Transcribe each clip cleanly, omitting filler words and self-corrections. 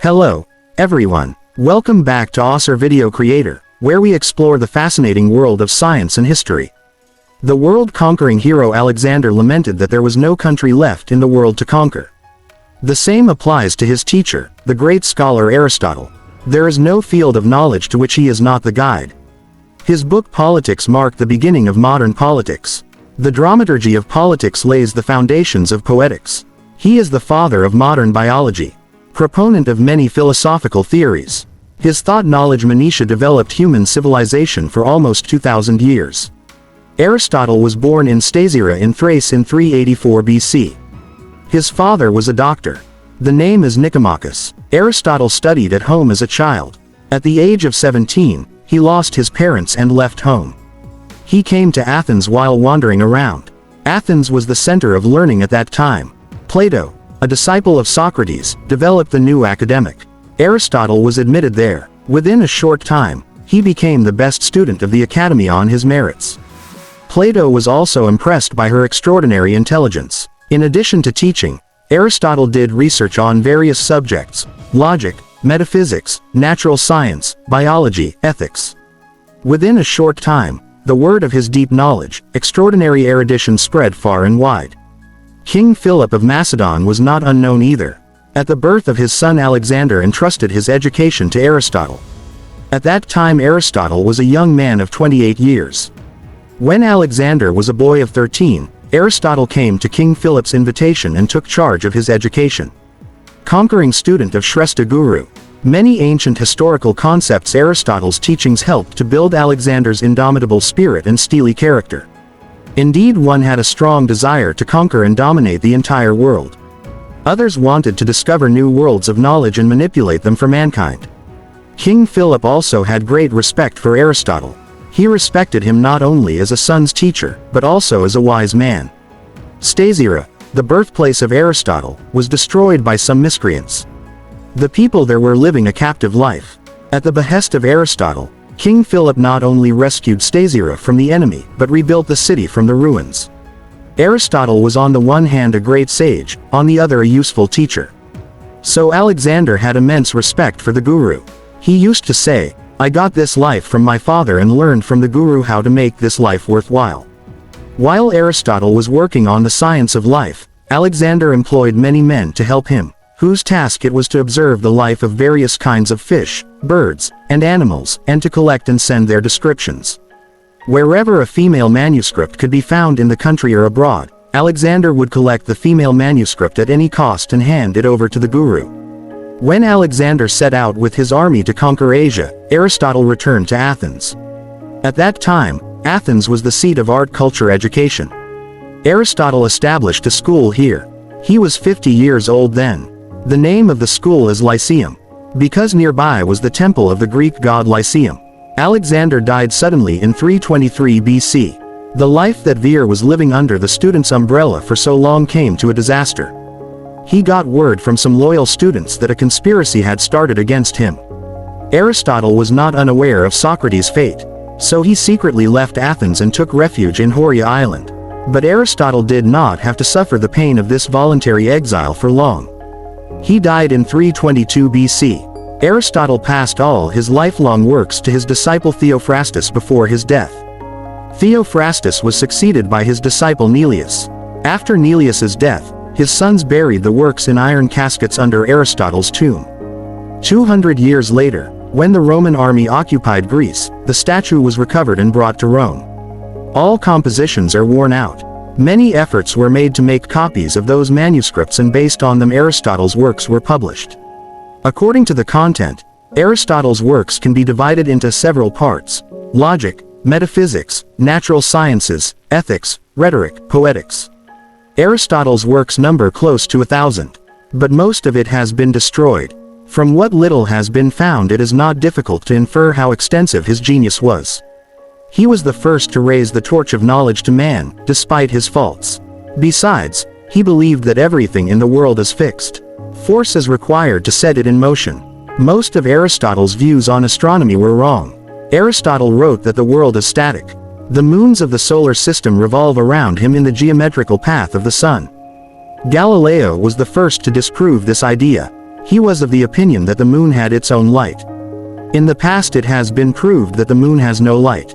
Hello, everyone. Welcome back to Author Video Creator, where we explore the fascinating world of science and history. The world-conquering hero Alexander lamented that there was no country left in the world to conquer. The same applies to his teacher, the great scholar Aristotle. There is no field of knowledge to which he is not the guide. His book Politics marked the beginning of modern politics. The dramaturgy of politics lays the foundations of poetics. He is the father of modern biology, proponent of many philosophical theories. His thought-knowledge minutiae developed human civilization for almost 2,000 years. Aristotle was born in Stagira in Thrace in 384 BC. His father was a doctor. The name is Nicomachus. Aristotle studied at home as a child. At the age of 17, he lost his parents and left home. He came to Athens while wandering around. Athens was the center of learning at that time. Plato, a disciple of Socrates, developed the new academic. Aristotle was admitted there. Within a short time, he became the best student of the academy on his merits. Plato was also impressed by her extraordinary intelligence. In addition to teaching, Aristotle did research on various subjects: logic, metaphysics, natural science, biology, ethics. Within a short time, the word of his deep knowledge, extraordinary erudition spread far and wide. King Philip of Macedon was not unknown either. At the birth of his son Alexander entrusted his education to Aristotle. At that time Aristotle was a young man of 28 years. When Alexander was a boy of 13, Aristotle came to King Philip's invitation and took charge of his education. Conquering student of Shrestha Guru, many ancient historical concepts Aristotle's teachings helped to build Alexander's indomitable spirit and steely character. Indeed, one had a strong desire to conquer and dominate the entire world. Others wanted to discover new worlds of knowledge and manipulate them for mankind. King Philip also had great respect for Aristotle. He respected him not only as a son's teacher, but also as a wise man. Stagira, the birthplace of Aristotle, was destroyed by some miscreants. The people there were living a captive life. At the behest of Aristotle, King Philip not only rescued Stagira from the enemy, but rebuilt the city from the ruins. Aristotle was on the one hand a great sage, on the other a useful teacher. So Alexander had immense respect for the guru. He used to say, "I got this life from my father and learned from the guru how to make this life worthwhile." While Aristotle was working on the science of life, Alexander employed many men to help him, whose task it was to observe the life of various kinds of fish, birds, and animals, and to collect and send their descriptions. Wherever a female manuscript could be found in the country or abroad, Alexander would collect the female manuscript at any cost and hand it over to the guru. When Alexander set out with his army to conquer Asia, Aristotle returned to Athens. At that time, Athens was the seat of art, culture, education. Aristotle established a school here. He was 50 years old then. The name of the school is Lyceum, because nearby was the temple of the Greek god Lyceum. Alexander died suddenly in 323 BC. The life that Vir was living under the student's umbrella for so long came to a disaster. He got word from some loyal students that a conspiracy had started against him. Aristotle was not unaware of Socrates' fate, so he secretly left Athens and took refuge in Horia Island. But Aristotle did not have to suffer the pain of this voluntary exile for long. He died in 322 BC. Aristotle passed all his lifelong works to his disciple Theophrastus before his death. Theophrastus was succeeded by his disciple Neleus. After Neleus's death, his sons buried the works in iron caskets under Aristotle's tomb. 200 years later, when the Roman army occupied Greece, the statue was recovered and brought to Rome. All compositions are worn out. Many efforts were made to make copies of those manuscripts, and based on them Aristotle's works were published. According to the content, Aristotle's works can be divided into several parts: logic, metaphysics, natural sciences, ethics, rhetoric, poetics. Aristotle's works number close to 1,000, but most of it has been destroyed. From what little has been found, it is not difficult to infer how extensive his genius was. He was the first to raise the torch of knowledge to man, despite his faults. Besides, he believed that everything in the world is fixed. Force is required to set it in motion. Most of Aristotle's views on astronomy were wrong. Aristotle wrote that the world is static. The moons of the solar system revolve around him in the geometrical path of the sun. Galileo was the first to disprove this idea. He was of the opinion that the moon had its own light. In the past it has been proved that the moon has no light.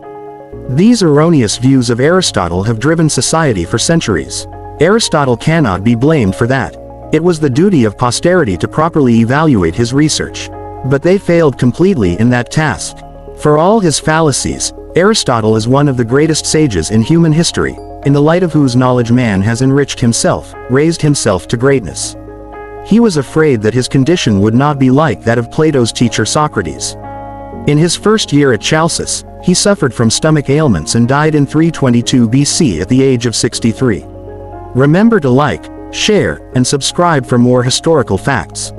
These erroneous views of Aristotle have driven society for centuries. Aristotle cannot be blamed for that. It was the duty of posterity to properly evaluate his research. But they failed completely in that task. For all his fallacies, Aristotle is one of the greatest sages in human history, in the light of whose knowledge man has enriched himself, raised himself to greatness. He was afraid that his condition would not be like that of Plato's teacher Socrates. In his first year at Chalcis, he suffered from stomach ailments and died in 322 BC at the age of 63. Remember to like, share, and subscribe for more historical facts.